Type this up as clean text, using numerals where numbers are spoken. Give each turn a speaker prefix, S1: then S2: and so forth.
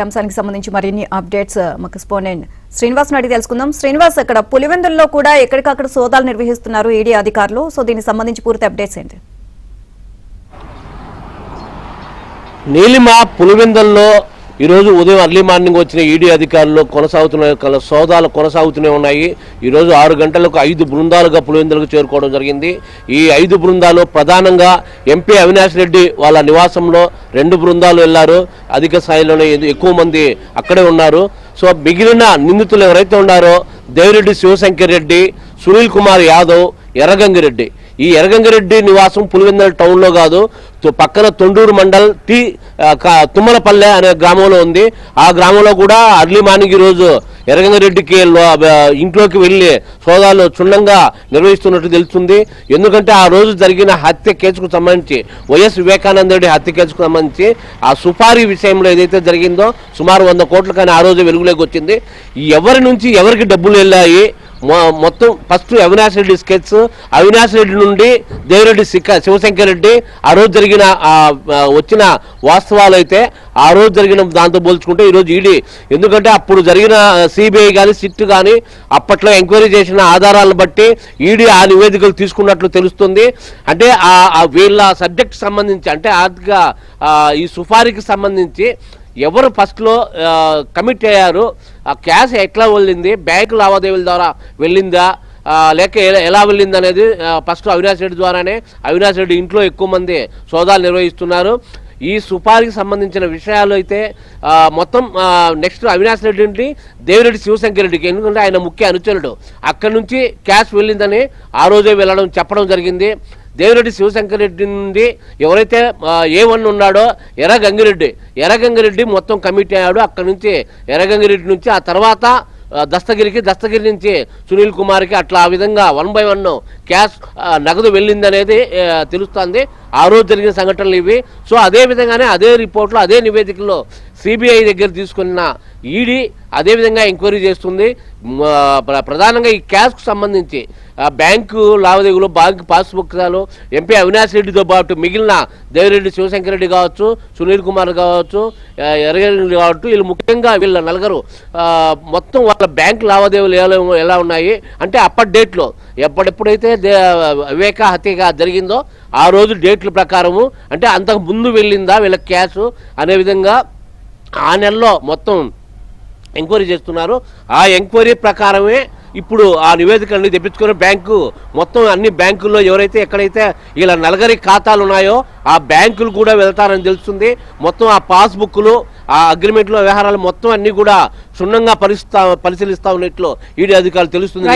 S1: అంశానికి సంబంధించి మరిన్ని అప్డేట్స్ మాకు స్పోనెంట్ శ్రీనివాస్ అడిగి తెలుసుకుందాం. శ్రీనివాస్, అక్కడ పులివెందుల్లో కూడా ఎక్కడికక్కడ సోదాలు నిర్వహిస్తున్నారు ఈడీ అధికారులు. సో దీనికి సంబంధించి పూర్తి అప్డేట్స్ ఏంటి?
S2: నీలిమ, పులివెందుల్లో ఈరోజు ఉదయం అర్లీ మార్నింగ్ వచ్చిన ఈడీ అధికారులు సోదాలు కొనసాగుతూనే ఉన్నాయి. ఈరోజు 6 గంటలకు 5 బృందాలుగా పులివెందులకు చేరుకోవడం జరిగింది. ఈ 5 బృందాలు ప్రధానంగా ఎంపీ అవినాష్ రెడ్డి వాళ్ళ నివాసంలో 2 బృందాలు వెళ్లారు. అధిక స్థాయిలోనే ఎక్కువ మంది అక్కడే ఉన్నారు. సో మిగిలిన నిందితులు ఎవరైతే ఉన్నారో దేవిరెడ్డి శివశంకర్ రెడ్డి, సునీల్ కుమార్ యాదవ్, ఎర్రగంగిరెడ్డి, ఈ ఎర్రగంగిరెడ్డి నివాసం పులివెందుల టౌన్లో కాదు, పక్కన తొండూరు మండల్ తుమ్మలపల్లె అనే గ్రామంలో ఉంది. ఆ గ్రామంలో కూడా అర్లీ మార్నింగ్ ఈరోజు ఎర్రగంగిరెడ్డికి ఇంట్లోకి వెళ్ళి సోదాలు క్షుణ్ణంగా నిర్వహిస్తున్నట్టు తెలుస్తుంది. ఎందుకంటే ఆ రోజు జరిగిన హత్య కేసుకు సంబంధించి, వైఎస్ వివేకానంద రెడ్డి హత్య కేసుకు సంబంధించి ఆ సుపారీ విషయంలో ఏదైతే జరిగిందో సుమారు 100 కోట్లు కానీ ఆ రోజు వెలుగులోకి వచ్చింది. ఎవరి నుంచి ఎవరికి డబ్బులు వెళ్ళాయి మొత్తం ఫస్ట్ అవినాష్ రెడ్డి స్కెచ్, అవినాష్ రెడ్డి నుండి దేవిరెడ్డి శివశంకర్ రెడ్డి ఆ రోజు జరిగిన వచ్చిన వాస్తవాలు అయితే ఆ రోజు జరిగిన దాంతో పోల్చుకుంటే ఈరోజు ఈడీ, ఎందుకంటే అప్పుడు జరిగిన సిబిఐ కానీ సిట్ కానీ అప్పట్లో ఎంక్వైరీ చేసిన ఆధారాలను బట్టి ఈడీ ఆ నివేదికలు తీసుకున్నట్లు తెలుస్తుంది. అంటే వీళ్ళ సబ్జెక్ట్ సంబంధించి, అంటే ఆర్థిక ఈ సుపారీకి సంబంధించి ఎవరు ఫస్ట్లో కమిట్ అయ్యారు, ఆ క్యాష్ ఎట్లా వెళ్ళింది, బ్యాంకు లావాదేవీల ద్వారా వెళ్ళిందా లేక ఎలా వెళ్ళింది అనేది ఫస్ట్ అవినాష్ రెడ్డి ద్వారానే. అవినాష్ రెడ్డి ఇంట్లో ఎక్కువ మంది సోదాలు నిర్వహిస్తున్నారు. ఈ సుపారీకి సంబంధించిన విషయాలు అయితే మొత్తం నెక్స్ట్ అవినాష్ రెడ్డి నుండి దేవిరెడ్డి శివశంకర్ రెడ్డికి, ఎందుకంటే ఆయన ముఖ్య అనుచరుడు, అక్కడి నుంచి క్యాష్ వెళ్ళిందని ఆ రోజే చెప్పడం జరిగింది. దేవిరెడ్డి శివశంకర్ రెడ్డి నుండి ఎవరైతే A1 ఉన్నాడో ఎర్రగంగిరెడ్డి మొత్తం కమిటీ అయ్యాడు. అక్కడి నుంచి ఎర్రగంగిరెడ్డి నుంచి ఆ తర్వాత దస్తగిరి నుంచి సునీల్ కుమార్కి అట్లా ఆ విధంగా 1 by 1 క్యాష్ నగదు వెళ్ళిందనేది తెలుస్తుంది. ఆ రోజు జరిగిన సంఘటనలు ఇవి. సో అదే విధంగానే అదే రిపోర్ట్లో అదే నివేదికల్లో సిబిఐ దగ్గర తీసుకున్న ఈడీ అదేవిధంగా ఎంక్వైరీ చేస్తుంది. ప్రధానంగా ఈ క్యాష్కు సంబంధించి బ్యాంకు లావాదేవీలు, బ్యాంకు పాస్బుక్లు ఎంపీ అవినాష్ రెడ్డితో పాటు మిగిలిన దేవిరెడ్డి శివశంకర్ రెడ్డి కావచ్చు, సునీల్ కుమార్ కావచ్చు, ఎర్రగంగిరెడ్డి కావచ్చు, వీళ్ళు ముఖ్యంగా వీళ్ళ నలుగురు మొత్తం వాళ్ళ బ్యాంకు లావాదేవీలు ఎలా ఉన్నాయి అంటే అప్పటి డేట్లో ఎప్పుడైతే వివేక హత్యగా జరిగిందో ఆ రోజు డేట్ల ప్రకారము, అంటే అంతకు ముందు వెళ్ళిందా వీళ్ళ క్యాష్ అనే విధంగా ఆ నెలలో మొత్తం ఎంక్వైరీ చేస్తున్నారు. ఆ ఎంక్వైరీ ప్రకారమే ఇప్పుడు ఆ నివేదికల్ని తెప్పించుకుని బ్యాంకు మొత్తం అన్ని బ్యాంకుల్లో ఎవరైతే ఎక్కడైతే ఇలా నలుగురి ఖాతాలు ఉన్నాయో ఆ బ్యాంకులు కూడా వెళ్తారని తెలుస్తుంది. మొత్తం ఆ పాస్బుక్లు, ఆ అగ్రిమెంట్లో వ్యవహారాలు మొత్తం అన్ని కూడా క్షుణ్ణంగా పరిశీలిస్తా ఉన్నట్లు ఈడీ అధికారులు తెలుస్తుంది.